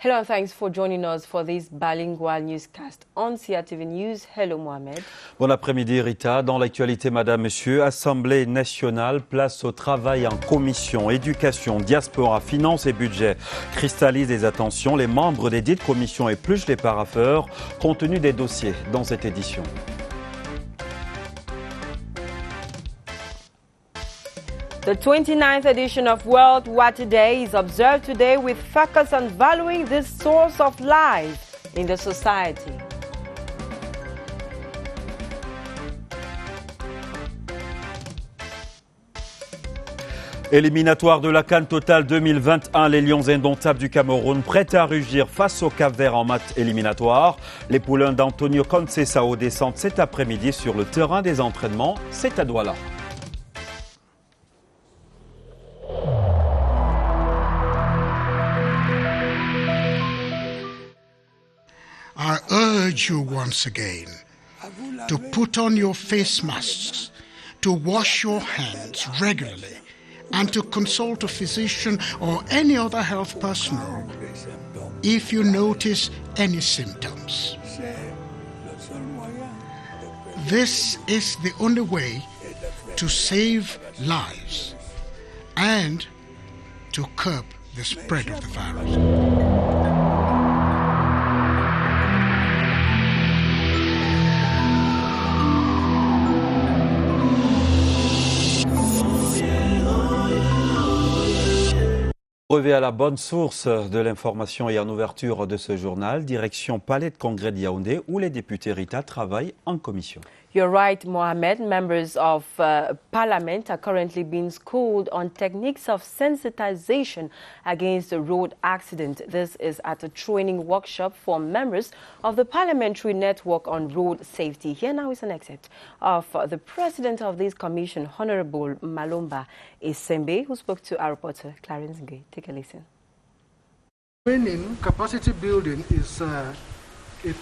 Hello and thanks for joining us for this bilingual newscast on CRTV News. Hello Mohamed. Bon après-midi Rita. Dans l'actualité, madame, monsieur, Assemblée nationale, place au travail en commission, éducation, diaspora, finances et budget. Cristallise les attentions, les membres des dites commissions épluchent les parapheurs. Contenu des dossiers dans cette édition. The 29th edition of World Water Day is observed today with focus on valuing this source of life in the society. Éliminatoire de la CAN Total 2021, les Lions indomptables du Cameroun prêts à rugir face au Cap-Vert en match éliminatoire. Les poulains d'Antonio Conceição descendent cet après-midi sur le terrain des entraînements. C'est à Douala. I urge you once again to put on your face masks, to wash your hands regularly, and to consult a physician or any other health personnel if you notice any symptoms. This is the only way to save lives and to curb the spread of the virus. Brevet à la bonne source de l'information et en ouverture de ce journal, direction Palais de Congrès de Yaoundé où les députés Rita travaillent en commission. You're right, Mohamed. Members of Parliament are currently being schooled on techniques of sensitization against road accident. This is at a training workshop for members of the Parliamentary Network on Road Safety. Here now is an excerpt of the president of this commission, Honorable Malomba Esembe, who spoke to our reporter, Clarence Gay. Take a listen. Training, capacity building is a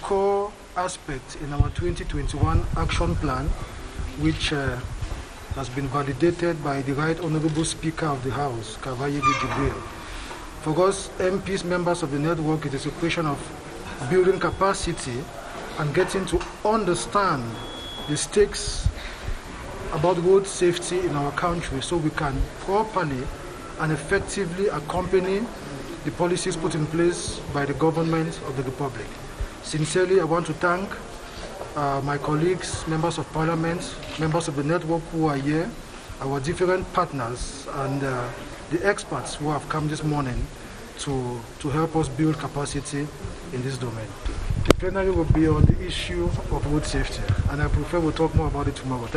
core aspect in our 2021 action plan, which has been validated by the Right Honorable Speaker of the House, Kavayi Jibril. For us MPs, members of the network, it is a question of building capacity and getting to understand the stakes about road safety in our country so we can properly and effectively accompany the policies put in place by the government of the Republic. Sincerely, I want to thank my colleagues, members of parliament, members of the network who are here, our different partners, and the experts who have come this morning to help us build capacity in this domain. The plenary will be on the issue of road safety, and I prefer we'll talk more about it tomorrow.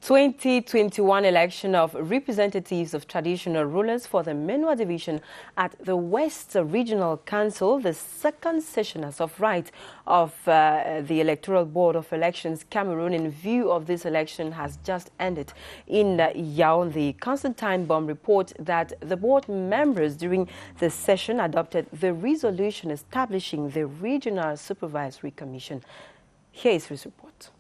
2021 election of representatives of traditional rulers for the Menua division at the West Regional Council. The second session as of right of the Electoral Board of Elections Cameroon in view of this election has just ended in Yaoundé. Constantine Bomb report that the board members during the session adopted the resolution establishing the Regional Supervisory Commission. Here is his report.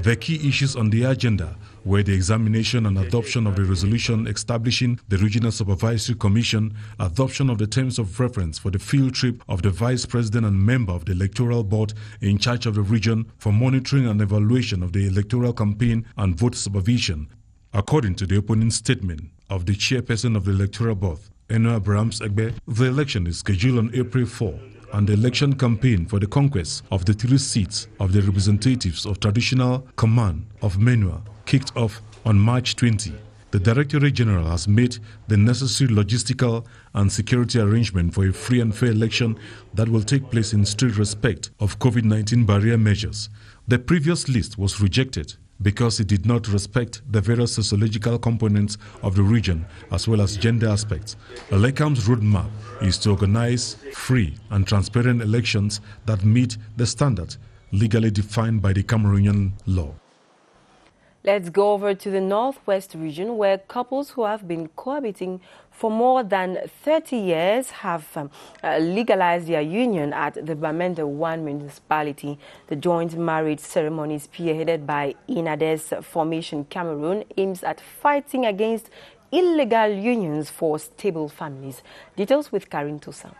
The key issues on the agenda were the examination and adoption of the resolution establishing the Regional Supervisory Commission, adoption of the terms of reference for the field trip of the Vice President and member of the Electoral Board in charge of the region for monitoring and evaluation of the electoral campaign and vote supervision. According to the opening statement of the chairperson of the Electoral Board, Eno Abrahams Egbe, the election is scheduled on April 4. And the election campaign for the conquest of the 3 seats of the representatives of traditional command of Menua kicked off on March 20. The Directorate General has made the necessary logistical and security arrangement for a free and fair election that will take place in strict respect of COVID-19 barrier measures. The previous list was rejected because it did not respect the various sociological components of the region as well as gender aspects. ELECAM's roadmap is to organize free and transparent elections that meet the standard legally defined by the Cameroonian law. Let's go over to the Northwest region, where couples who have been cohabiting for more than 30 years have legalized their union at the Bamenda 1 municipality. The joint marriage ceremony, spearheaded by INADES Formation Cameroon, aims at fighting against illegal unions for stable families. Details with Karin Toussaint.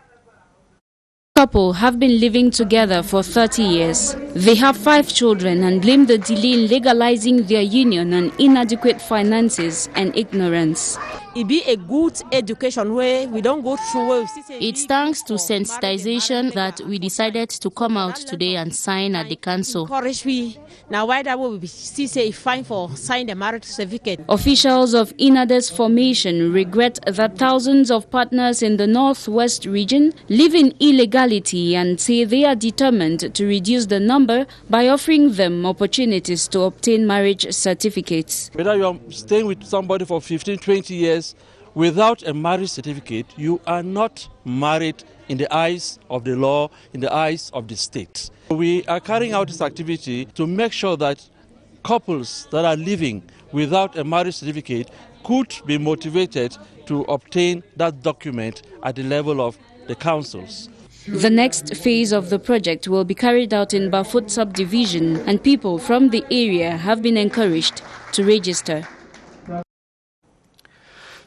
Couple have been living together for 30 years. They have 5 children and blame the delay in legalizing their union on inadequate finances and ignorance. It be a good education where we don't go through. It's thanks to sensitization that we decided to come out today and sign at the council. Now why that we still say fine for sign the marriage certificate. Officials of INADES Formation regret that thousands of partners in the Northwest region live in illegality and say they are determined to reduce the number by offering them opportunities to obtain marriage certificates. Whether you are staying with somebody for 15, 20 years without a marriage certificate, you are not married in the eyes of the law, in the eyes of the state. We are carrying out this activity to make sure that couples that are living without a marriage certificate could be motivated to obtain that document at the level of the councils. The next phase of the project will be carried out in Bafut subdivision, and people from the area have been encouraged to register.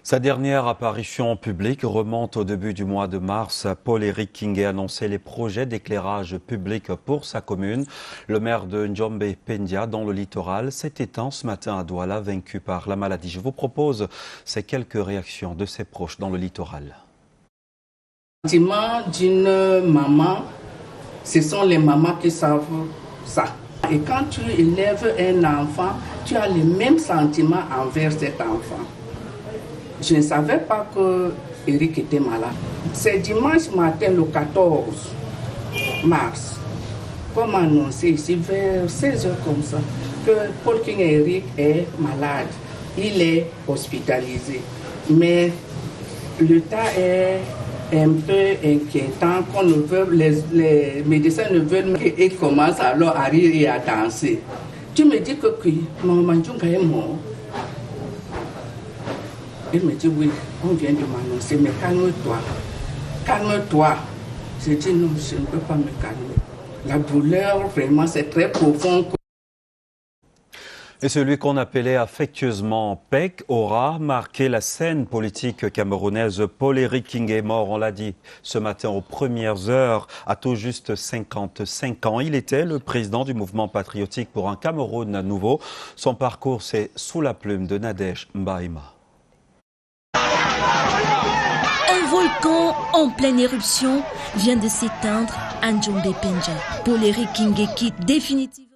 Sa dernière apparition publique remonte au début du mois de mars. Paul-Éric Kingé annonçait les projets d'éclairage public pour sa commune. Le maire de Njombe Pendia, dans le littoral, s'est éteint ce matin à Douala, vaincu par la maladie. Je vous propose ces quelques réactions de ses proches dans le littoral. Sentiment d'une maman, ce sont les mamans qui savent ça. Et quand tu élèves un enfant, tu as les mêmes sentiments envers cet enfant. Je ne savais pas que Eric était malade. C'est dimanche matin, le 14 mars, comme annoncé ici, vers 16 h comme ça, que Paul King Eric est malade. Il est hospitalisé. Mais l'état est un peu inquiétant, qu'on ne veut, les médecins ne veulent qu'il commence alors à rire et à danser. Tu me dis que Maman Djunga est mort. Il me dit oui, on vient de m'annoncer, mais calme-toi, calme-toi. J'ai dit non, je ne peux pas me calmer. La douleur, vraiment, c'est très profond. Et celui qu'on appelait affectueusement PEC aura marqué la scène politique camerounaise. Paul-Éric Kingé, mort, on l'a dit, ce matin aux premières heures, à tout juste 55 ans. Il était le président du mouvement patriotique pour un Cameroun nouveau. Son parcours, c'est sous la plume de Nadège Mbaïma. Un volcan en pleine éruption vient de s'éteindre à Njombe Pendia. Paul-Éric Kingé quitte définitivement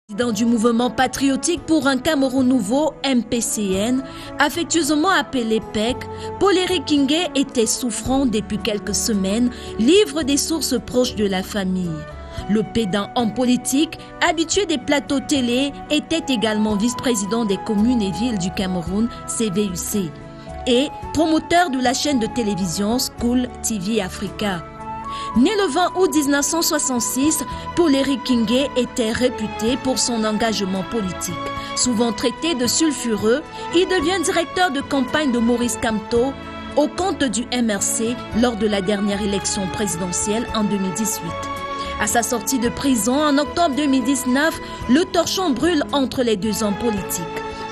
président du mouvement patriotique pour un Cameroun nouveau, MPCN, affectueusement appelé PEC. Paul-Éric Kingé était souffrant depuis quelques semaines, livre des sources proches de la famille. Le pédant en politique, habitué des plateaux télé, était également vice-président des communes et villes du Cameroun, CVUC, et promoteur de la chaîne de télévision School TV Africa. Né le 20 août 1966, Paul-Éric Kingé était réputé pour son engagement politique. Souvent traité de sulfureux, il devient directeur de campagne de Maurice Kamto au compte du MRC lors de la dernière élection présidentielle en 2018. À sa sortie de prison en octobre 2019, le torchon brûle entre les deux hommes politiques.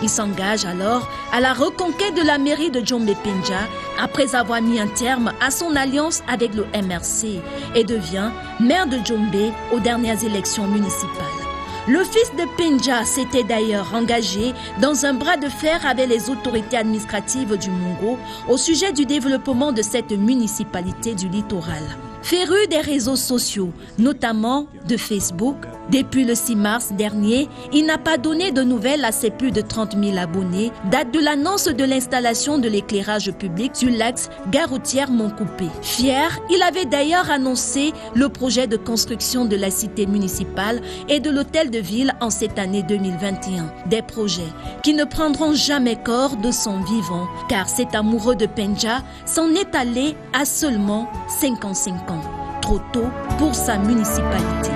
Il s'engage alors à la reconquête de la mairie de Njombe Pendia après avoir mis un terme à son alliance avec le MRC et devient maire de Njombe aux dernières élections municipales. Le fils de Pendia s'était d'ailleurs engagé dans un bras de fer avec les autorités administratives du Mungo au sujet du développement de cette municipalité du littoral. Féru des réseaux sociaux, notamment de Facebook, Depuis le 6 mars dernier, il n'a pas donné de nouvelles à ses plus de 30 000 abonnés, date de l'annonce de l'installation de l'éclairage public sur l'axe Gare-routière-Montcoupé. Fier, il avait d'ailleurs annoncé le projet de construction de la cité municipale et de l'hôtel de ville en cette année 2021. Des projets qui ne prendront jamais corps de son vivant, car cet amoureux de Pendja s'en est allé à seulement 55 ans. Trop tôt pour sa municipalité.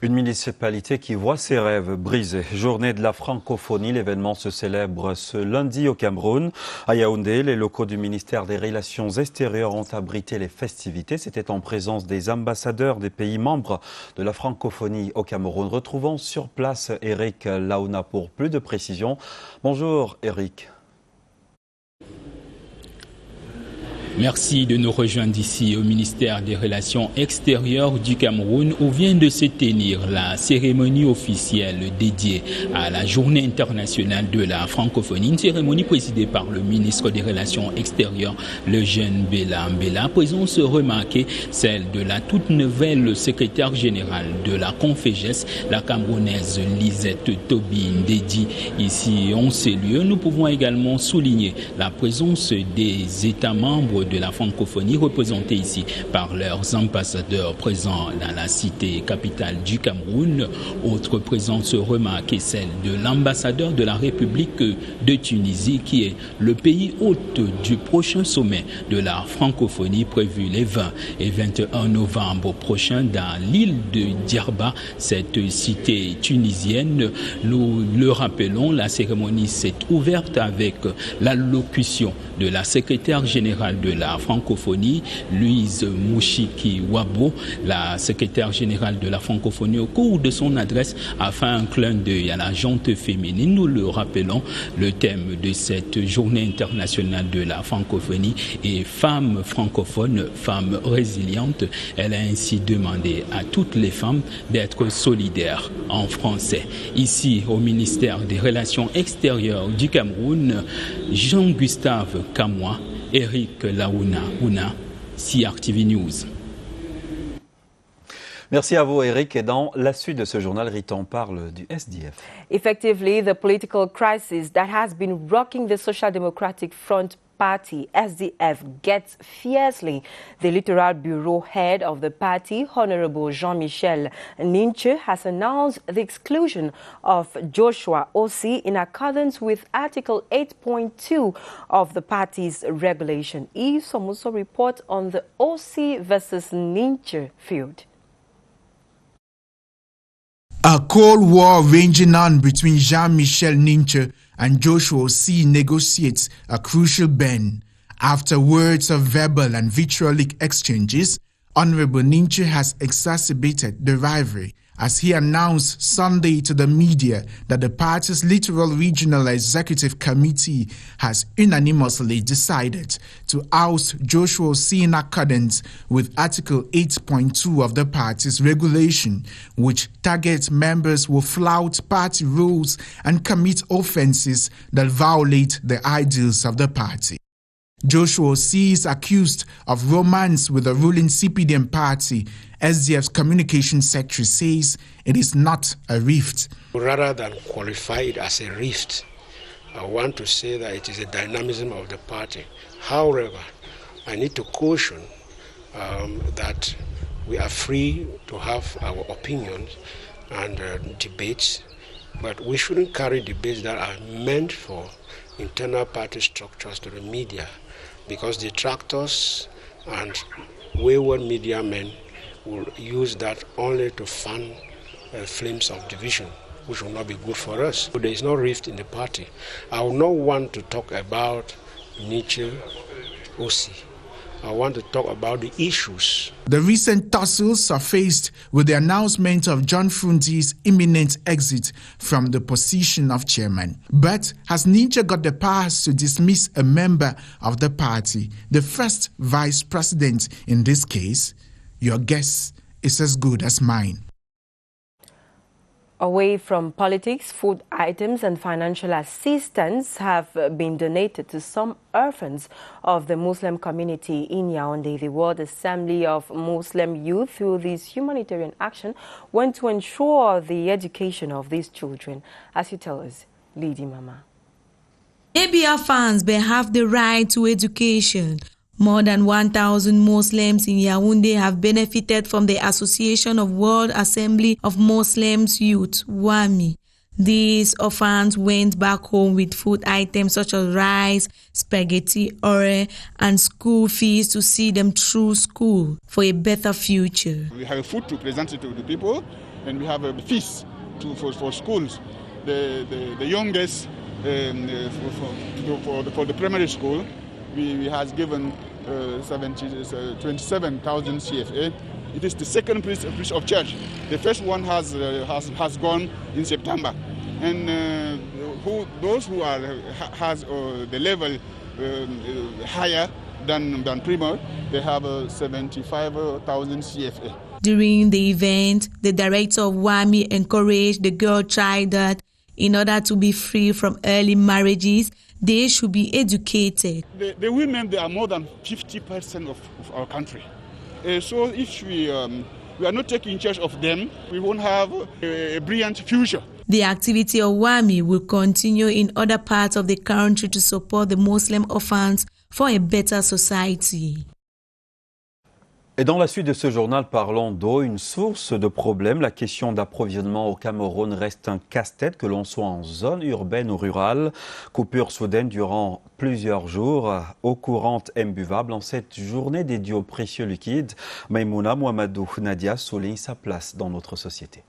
Une municipalité qui voit ses rêves brisés. Journée de la francophonie, l'événement se célèbre ce lundi au Cameroun. À Yaoundé, les locaux du ministère des Relations extérieures ont abrité les festivités. C'était en présence des ambassadeurs des pays membres de la francophonie au Cameroun. Retrouvons sur place Eric Laouna pour plus de précisions. Bonjour Eric. Merci de nous rejoindre ici au ministère des Relations extérieures du Cameroun où vient de se tenir la cérémonie officielle dédiée à la Journée internationale de la francophonie. Une cérémonie présidée par le ministre des Relations extérieures, le jeune Bella Mbella. Présence remarquée, celle de la toute nouvelle secrétaire générale de la Conféges, la Camerounaise Lisette Tobin Dedi. Ici, en ces lieux, nous pouvons également souligner la présence des États membres de la francophonie représentés ici par leurs ambassadeurs présents dans la cité capitale du Cameroun. Autre présence remarquée, celle de l'ambassadeur de la République de Tunisie qui est le pays hôte du prochain sommet de la francophonie prévu les 20 et 21 novembre prochains dans l'île de Djerba, cette cité tunisienne. Nous le rappelons, la cérémonie s'est ouverte avec l'allocution de la secrétaire générale de la francophonie, Louise Mouchiki Wabo, la secrétaire générale de la francophonie. Au cours de son adresse, a fait un clin d'œil à la gente féminine. Nous le rappelons, le thème de cette journée internationale de la francophonie est femmes francophones, femmes résilientes. Elle a ainsi demandé à toutes les femmes d'être solidaires en français. Ici, au ministère des Relations extérieures du Cameroun, Jean-Gustave Kamois, Eric Laouna, CRTV News. Merci à vous Eric. Et dans la suite de ce journal, Riton parle du SDF. Effectively, the political crisis that has been rocking the Social Democratic Front Party, SDF, gets fiercely. The Littoral Bureau head of the party, Honorable Jean-Michel Ninche, has announced the exclusion of Joshua Ossi in accordance with Article 8.2 of the party's regulation. Yves Somuso reports on the Ossi versus Ninche feud. A cold war raging on between Jean-Michel Ninche and Joshua Ossi negotiates a crucial bend. After words of verbal and vitriolic exchanges, Honorable Ninche has exacerbated the rivalry as he announced Sunday to the media that the party's Littoral Regional Executive Committee has unanimously decided to oust Joshua Ossi in accordance with Article 8.2 of the party's regulation, which targets members who flout party rules and commit offenses that violate the ideals of the party. Joshua Ossi is accused of romance with the ruling CPDM party. SDF's communication secretary says it is not a rift. Rather than qualify it as a rift, I want to say that it is a dynamism of the party. However, I need to caution that we are free to have our opinions and debates, but we shouldn't carry debates that are meant for internal party structures to the media, because detractors and wayward media men will use that only to fan flames of division, which will not be good for us. There is no rift in the party. I will not want to talk about Ninche Ossi. I want to talk about the issues. The recent tussles surfaced with the announcement of John Frunzi's imminent exit from the position of chairman. But has Ninche got the powers to dismiss a member of the party, the first vice president in this case? Your guess is as good as mine. Away from politics, food items and financial assistance have been donated to some orphans of the Muslim community in Yaoundé. The World Assembly of Muslim Youth, through this humanitarian action, went to ensure the education of these children. As you tell us, Lady Mama. Baby orphans may have the right to education. More than 1,000 Muslims in Yaoundé have benefited from the Association of World Assembly of Muslims Youth, WAMI. These orphans went back home with food items such as rice, spaghetti, ore, and school fees to see them through school for a better future. We have food to present to the people, and we have a fees for schools. The youngest for the primary school, we has given 27,000 CFA. It is the second piece of charge. The first one has gone in September, and those who has the level higher than primary, they have 75,000 CFA. During the event, the director of WAMI encouraged the girl child that in order to be free from early marriages, they should be educated. The women, they are more than 50% of our country. So if we are not taking charge of them, we won't have a brilliant future. The activity of WAMI will continue in other parts of the country to support the Muslim orphans for a better society. Et dans la suite de ce journal, parlons d'eau, une source de problème. La question d'approvisionnement au Cameroun reste un casse-tête, que l'on soit en zone urbaine ou rurale. Coupure soudaine durant plusieurs jours, eau courante imbuvable. En cette journée dédiée aux précieux liquides, Maïmouna Mouamadou Nadia souligne sa place dans notre société.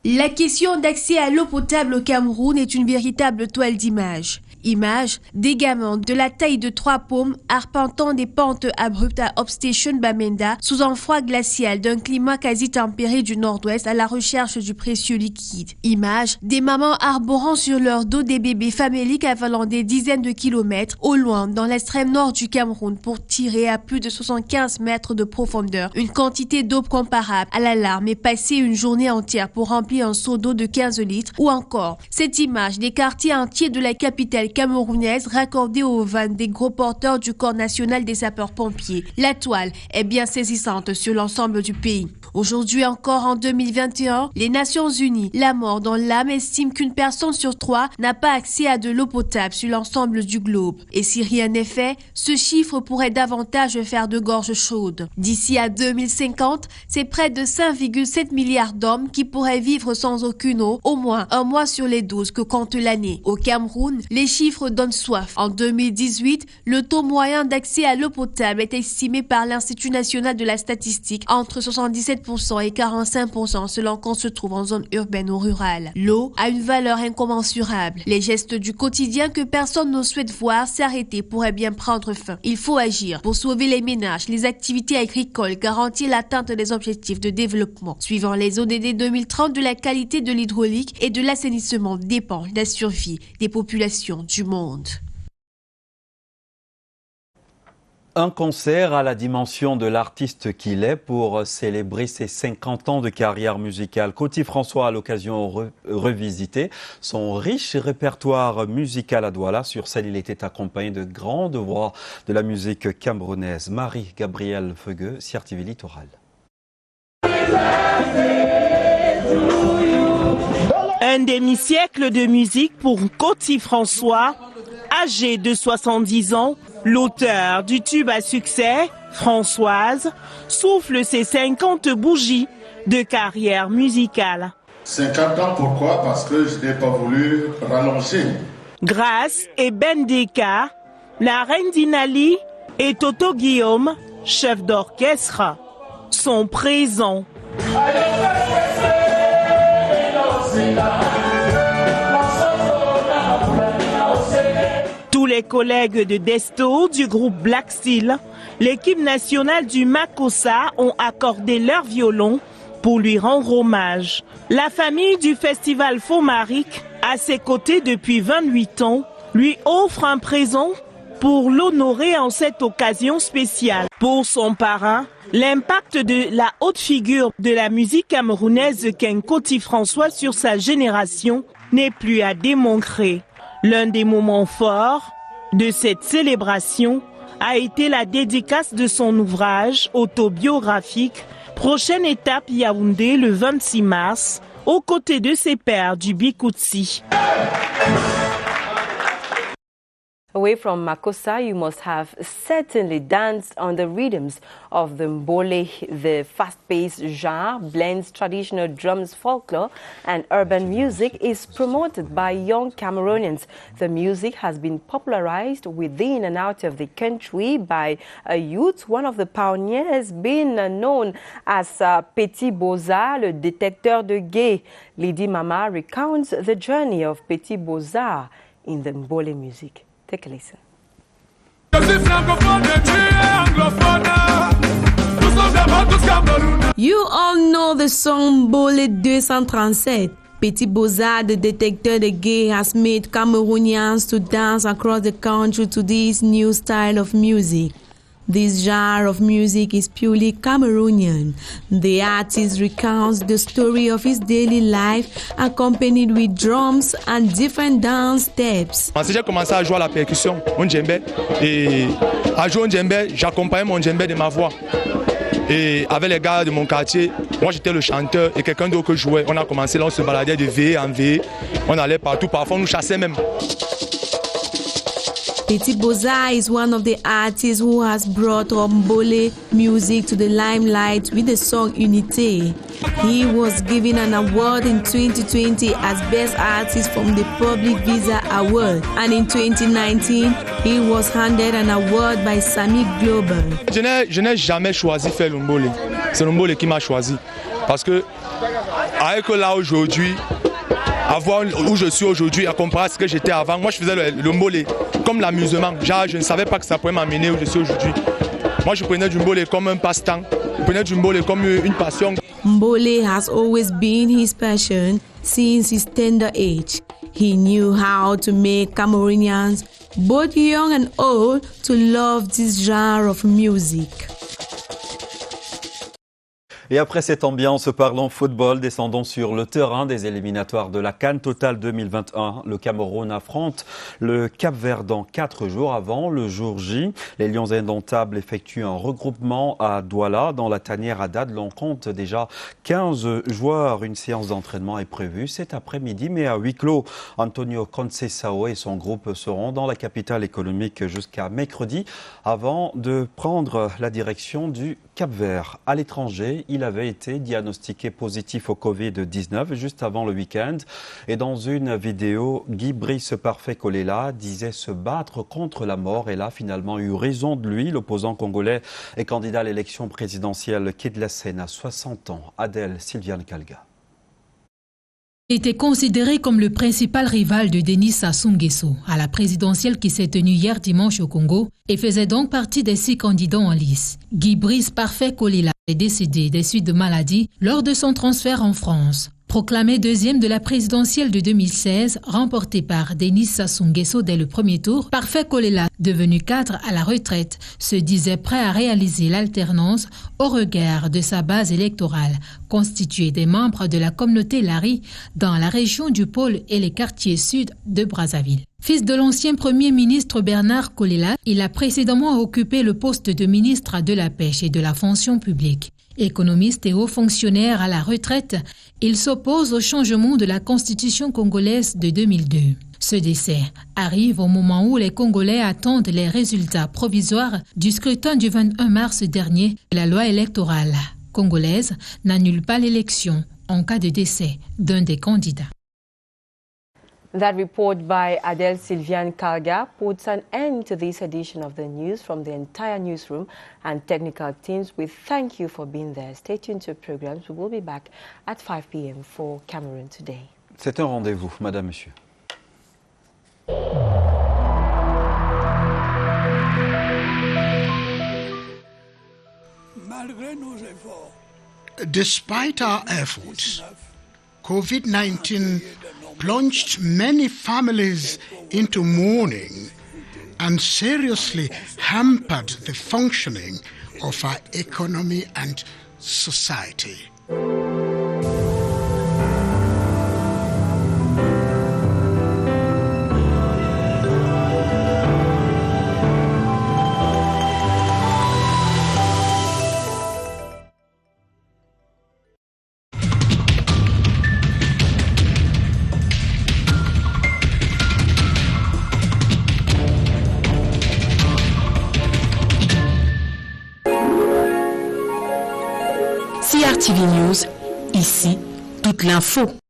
La question d'accès à l'eau potable au Cameroun est une véritable toile d'image. Images des gamins de la taille de 3 paumes arpentant des pentes abruptes à Upstation Bamenda sous un froid glacial d'un climat quasi tempéré du nord-ouest à la recherche du précieux liquide. Images des mamans arborant sur leur dos des bébés faméliques avalant des dizaines de kilomètres au loin dans l'extrême nord du Cameroun pour tirer à plus de 75 mètres de profondeur une quantité d'eau comparable à la larme et passer une journée entière pour remplir un seau d'eau de 15 litres, ou encore cette image des quartiers entiers de la capitale camerounaise raccordés aux vannes des gros porteurs du corps national des sapeurs-pompiers. La toile est bien saisissante sur l'ensemble du pays. Aujourd'hui encore, en 2021, les Nations Unies, la mort dans l'âme, estiment qu'une personne sur 3 n'a pas accès à de l'eau potable sur l'ensemble du globe. Et si rien n'est fait, ce chiffre pourrait davantage faire de gorge chaude. D'ici à 2050, c'est près de 5,7 milliards d'hommes qui pourraient vivre sans aucune eau, au moins un mois sur les 12 que compte l'année. Au Cameroun, les chiffres donnent soif. En 2018, le taux moyen d'accès à l'eau potable est estimé par l'Institut national de la statistique entre 77% et 45% selon qu'on se trouve en zone urbaine ou rurale. L'eau a une valeur incommensurable. Les gestes du quotidien que personne ne souhaite voir s'arrêter pourraient bien prendre fin. Il faut agir pour sauver les ménages, les activités agricoles, garantir l'atteinte des objectifs de développement. Suivant les ODD 2030, de la qualité de l'hydraulique et de l'assainissement dépend la survie des populations du monde. Un concert à la dimension de l'artiste qu'il est pour célébrer ses 50 ans de carrière musicale. Coty François a l'occasion de revisiter son riche répertoire musical à Douala. Sur scène, il était accompagné de grandes voix de la musique camerounaise. Marie-Gabrielle Feugueux, CRTV Littoral. Un demi-siècle de musique pour Coty François, âgé de 70 ans, l'auteur du tube à succès, Françoise, souffle ses 50 bougies de carrière musicale. 50 ans, pourquoi? Parce que je n'ai pas voulu rallonger. Grâce et Ben Deka, la reine Dinali et Toto Guillaume, chef d'orchestre, sont présents. Tous les collègues de Desto du groupe Black Steel, l'équipe nationale du Makossa ont accordé leur violon pour lui rendre hommage. La famille du festival Fomaric, à ses côtés depuis 28 ans, lui offre un présent pour l'honorer en cette occasion spéciale. Pour son parrain, l'impact de la haute figure de la musique camerounaise Ken Koti François sur sa génération n'est plus à démontrer. L'un des moments forts de cette célébration a été la dédicace de son ouvrage autobiographique. Prochaine étape Yaoundé le 26 mars, aux côtés de ses pairs du Bikoutsi. Away from Makossa, you must have certainly danced on the rhythms of the Mbole. The fast-paced genre blends traditional drums, folklore and urban music, is promoted by young Cameroonians. The music has been popularized within and out of the country by a youth, one of the pioneers being known as Petit Bozard, le détecteur de gays. Lady Mama recounts the journey of Petit Bozard in the Mbole music. Take a listen. You all know the song Mbole 237. Petit Bozard, the détecteur de gays, has made Cameroonians to dance across the country to this new style of music. This genre of music is purely Cameroonian. The artist recounts the story of his daily life, accompanied with drums and different dance steps. J'ai commencé à jouer à la percussion, mon djembé, et à jouer au djembé, j'accompagnais mon djembé de ma voix. Et avec les gars de mon quartier, moi j'étais le chanteur et quelqu'un d'autre jouait. On a commencé là, on se baladait de veille en veille, on allait partout, parfois on nous chassait même. Petit Bozard is one of the artists who has brought Mbole music to the limelight with the song Unité. He was given an award in 2020 as Best Artist from the Public Visa Award, and in 2019 he was handed an award by Sami Global. Je n'ai jamais choisi faire le Mbole. C'est le Mbole qui m'a choisi. Parce que avec là aujourd'hui, à voir où je suis aujourd'hui, à comparer à ce que j'étais avant, moi je faisais le Mbole comme l'amusement. Je ne savais pas que ça pourrait m'amener où je suis aujourd'hui. Moi je prenais du Mbole comme un passe-temps, je prenais du Mbole comme une passion. Mbole has always been his passion since his tender age. He knew how to make Cameroonians, both young and old, to love this genre of music. Et après cette ambiance, parlons football, descendons sur le terrain des éliminatoires de la CAN Total 2021. Le Cameroun affronte le Cap-Vert dans 4 jours avant le jour J. Les Lions indomptables effectuent un regroupement à Douala. Dans la tanière à Dad, l'on compte déjà 15 joueurs. Une séance d'entraînement est prévue cet après-midi, mais à huis clos. Antonio Conceição et son groupe seront dans la capitale économique jusqu'à mercredi avant de prendre la direction du Cap-Vert. À l'étranger, il avait été diagnostiqué positif au Covid-19 juste avant le week-end. Et dans une vidéo, Guy Brice Parfait Kolela disait se battre contre la mort. Et là, finalement, eu raison de lui. L'opposant congolais et candidat à l'élection présidentielle quitte la scène à 60 ans. Adèle Sylviane Kalga. Était considéré comme le principal rival de Denis Sassou Nguesso à la présidentielle qui s'est tenue hier dimanche au Congo et faisait donc partie des 6 candidats en lice. Guy Brice Parfait Kolela est décédé des suites de maladie lors de son transfert en France. Proclamé deuxième de la présidentielle de 2016, remportée par Denis Sassou Nguesso dès le premier tour, Parfait Kolela, devenu cadre à la retraite, se disait prêt à réaliser l'alternance au regard de sa base électorale, constituée des membres de la communauté Lari dans la région du Pôle et les quartiers sud de Brazzaville. Fils de l'ancien Premier ministre Bernard Kolela, il a précédemment occupé le poste de ministre de la Pêche et de la Fonction publique. Économiste et haut fonctionnaire à la retraite, il s'oppose au changement de la constitution congolaise de 2002. Ce décès arrive au moment où les Congolais attendent les résultats provisoires du scrutin du 21 mars dernier. La loi électorale congolaise n'annule pas l'élection en cas de décès d'un des candidats. That report by Adèle Sylviane Kalga puts an end to this edition of the news. From the entire newsroom and technical teams, we thank you for being there. Stay tuned to programs. We will be back at 5 p.m. for Cameroon Today. C'est un rendez-vous, Madame, Monsieur. Despite our efforts, COVID-19 plunged many families into mourning and seriously hampered the functioning of our economy and society. CRTV News, ici, toute l'info.